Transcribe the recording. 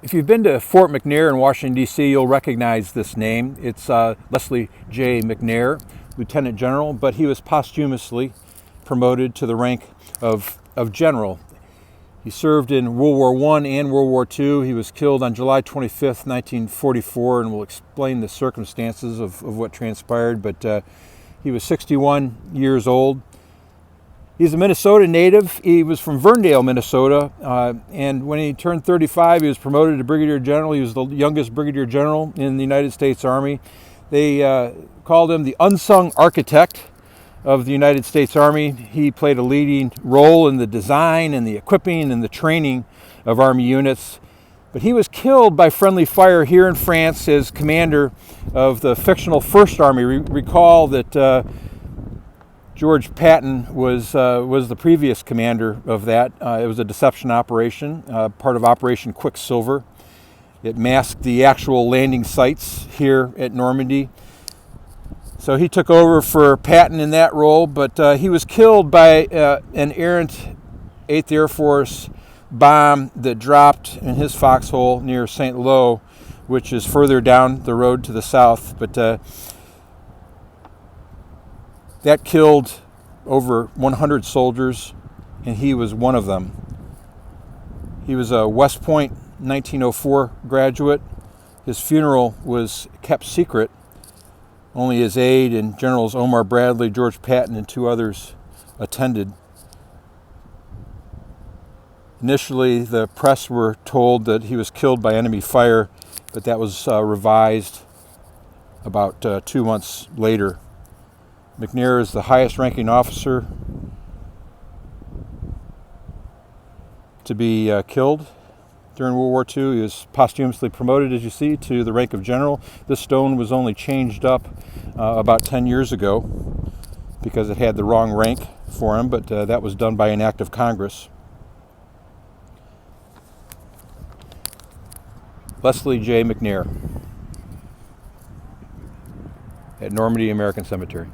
If you've been to Fort McNair in Washington, D.C., you'll recognize this name. It's Leslie J. McNair, Lieutenant General, but he was posthumously promoted to the rank of general. He served in World War I and World War II. He was killed on July 25th, 1944, and we'll explain the circumstances of what transpired, but he was 61 years old. He's a Minnesota native. He was from Verndale, Minnesota, and when he turned 35, he was promoted to Brigadier General. He was the youngest Brigadier General in the United States Army. They called him the unsung architect of the United States Army. He played a leading role in the design and the equipping and the training of Army units. But he was killed by friendly fire here in France as commander of the fictional First Army. Recall that George Patton was the previous commander of that. It was a deception operation, part of Operation Quicksilver. It masked the actual landing sites here at Normandy. So he took over for Patton in that role, but he was killed by an errant 8th Air Force bomb that dropped in his foxhole near St. Lo, which is further down the road to the south. But that killed over 100 soldiers, and he was one of them. He was a West Point 1904 graduate. His funeral was kept secret. Only his aide and Generals Omar Bradley, George Patton, and 2 others attended. Initially, the press were told that he was killed by enemy fire, but that was revised about 2 months later. McNair is the highest ranking officer to be killed during World War II. He was posthumously promoted, as you see, to the rank of general. This stone was only changed up about 10 years ago because it had the wrong rank for him, but that was done by an act of Congress. Leslie J. McNair at Normandy American Cemetery.